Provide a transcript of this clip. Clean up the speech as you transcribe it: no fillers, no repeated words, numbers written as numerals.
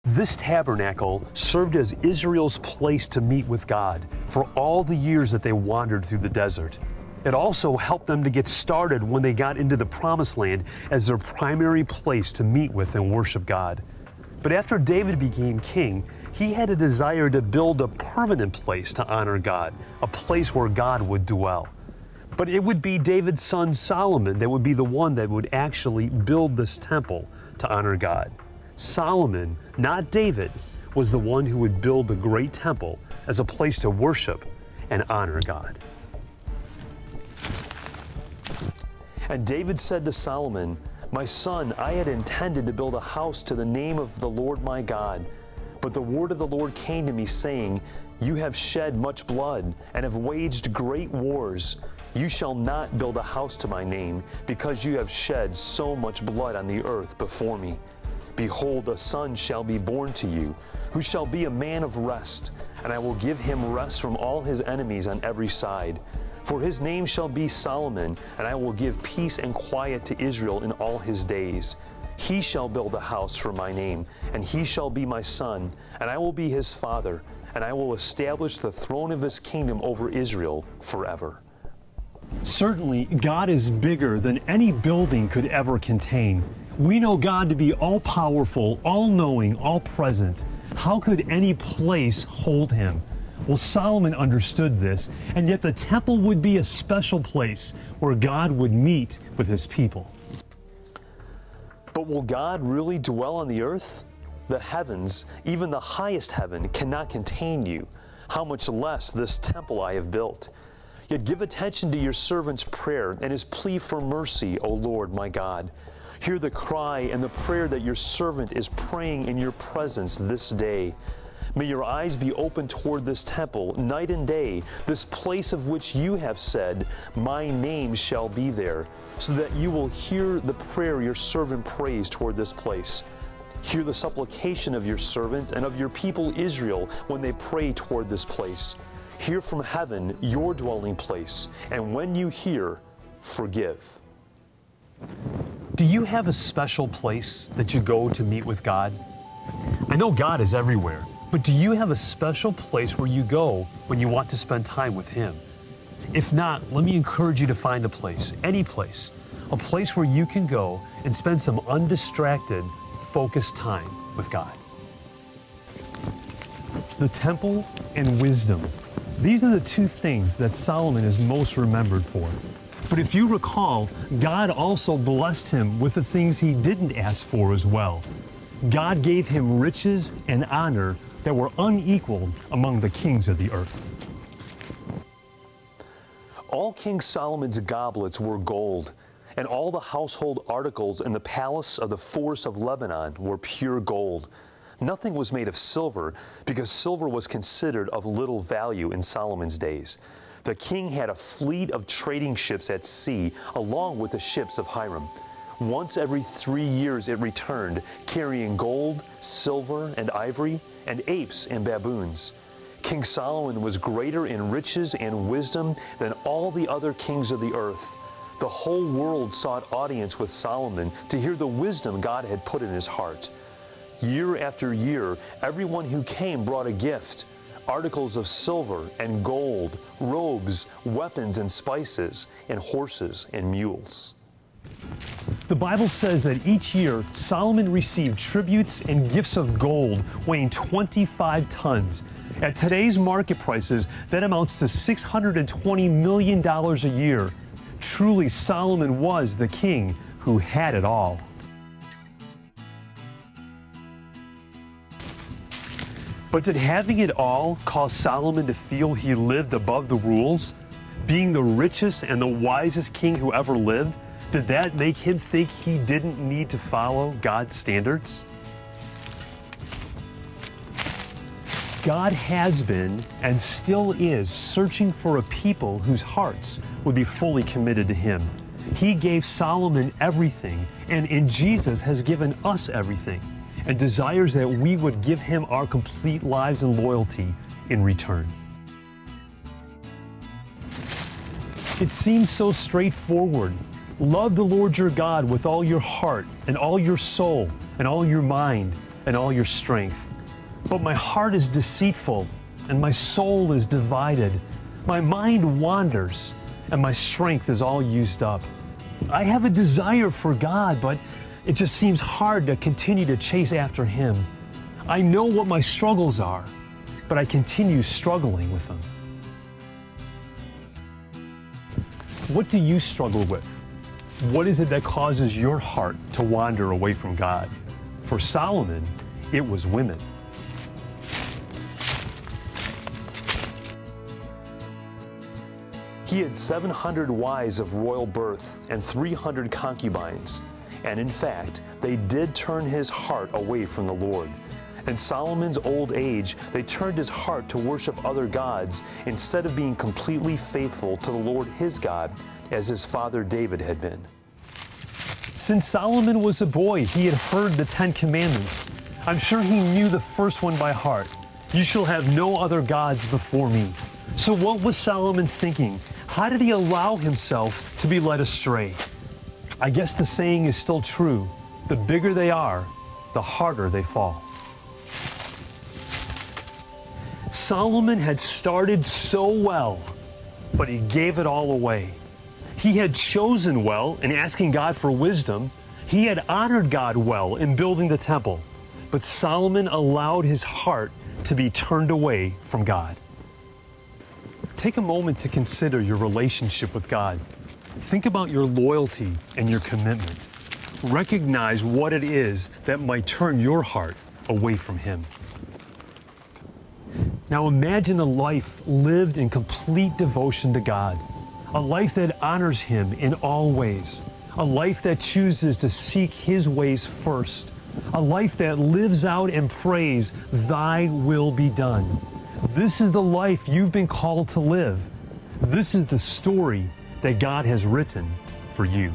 This tabernacle served as Israel's place to meet with God for all the years that they wandered through the desert. It also helped them to get started when they got into the Promised Land as their primary place to meet with and worship God. But after David became king, he had a desire to build a permanent place to honor God, a place where God would dwell. But it would be David's son Solomon that would be the one that would actually build this temple to honor God. Solomon, not David, was the one who would build the great temple as a place to worship and honor God. And David said to Solomon, "My son, I had intended to build a house to the name of the Lord my God. But the word of the Lord came to me, saying, You have shed much blood, and have waged great wars. You shall not build a house to my name, because you have shed so much blood on the earth before me. Behold, a son shall be born to you, who shall be a man of rest, and I will give him rest from all his enemies on every side. For his name shall be Solomon, and I will give peace and quiet to Israel in all his days. He shall build a house for my name, and he shall be my son, and I will be his father, and I will establish the throne of his kingdom over Israel forever." Certainly, God is bigger than any building could ever contain. We know God to be all-powerful, all-knowing, all-present. How could any place hold him? Well, Solomon understood this, and yet the temple would be a special place where God would meet with his people. But will God really dwell on the earth? The heavens, even the highest heaven, cannot contain you. How much less this temple I have built? Yet give attention to your servant's prayer and his plea for mercy, O Lord my God. Hear the cry and the prayer that your servant is praying in your presence this day. May your eyes be open toward this temple night and day, this place of which you have said, My name shall be there, so that you will hear the prayer your servant prays toward this place. Hear the supplication of your servant and of your people Israel when they pray toward this place. Hear from heaven your dwelling place, and when you hear, forgive. Do you have a special place that you go to meet with God? I know God is everywhere, but do you have a special place where you go when you want to spend time with Him? If not, let me encourage you to find a place, any place, a place where you can go and spend some undistracted, focused time with God. The temple and wisdom. These are the two things that Solomon is most remembered for. But if you recall, God also blessed him with the things he didn't ask for as well. God gave him riches and honor that were unequaled among the kings of the earth. All King Solomon's goblets were gold, and all the household articles in the palace of the forest of Lebanon were pure gold. Nothing was made of silver, because silver was considered of little value in Solomon's days. The king had a fleet of trading ships at sea, along with the ships of Hiram. Once every 3 years it returned, carrying gold, silver, and ivory, and apes and baboons. King Solomon was greater in riches and wisdom than all the other kings of the earth. The whole world sought audience with Solomon to hear the wisdom God had put in his heart. Year after year, everyone who came brought a gift, articles of silver and gold, robes, weapons and spices, and horses and mules. The Bible says that each year Solomon received tributes and gifts of gold weighing 25 tons. At today's market prices, that amounts to $620 million a year. Truly, Solomon was the king who had it all. But did having it all cause Solomon to feel he lived above the rules? Being the richest and the wisest king who ever lived, did that make him think he didn't need to follow God's standards? God has been and still is searching for a people whose hearts would be fully committed to Him. He gave Solomon everything, and in Jesus has given us everything, and desires that we would give Him our complete lives and loyalty in return. It seems so straightforward. Love the Lord your God with all your heart and all your soul and all your mind. and all your strength. But my heart is deceitful, and my soul is divided. My mind wanders, and my strength is all used up. I have a desire for God, but it just seems hard to continue to chase after Him. I know what my struggles are, but I continue struggling with them. What do you struggle with? What is it that causes your heart to wander away from God? For Solomon, it was women. He had 700 wives of royal birth and 300 concubines. And in fact, they did turn his heart away from the Lord. In Solomon's old age, they turned his heart to worship other gods instead of being completely faithful to the Lord his God, as his father David had been. Since Solomon was a boy, he had heard the 10 Commandments. I'm sure he knew the first one by heart. You shall have no other gods before me. So what was Solomon thinking? How did he allow himself to be led astray? I guess the saying is still true. The bigger they are, the harder they fall. Solomon had started so well, but he gave it all away. He had chosen well in asking God for wisdom. He had honored God well in building the temple. But Solomon allowed his heart to be turned away from God. Take a moment to consider your relationship with God. Think about your loyalty and your commitment. Recognize what it is that might turn your heart away from Him. Now imagine a life lived in complete devotion to God, a life that honors Him in all ways, a life that chooses to seek His ways first, a life that lives out and prays, "Thy will be done." This is the life you've been called to live. This is the story that God has written for you.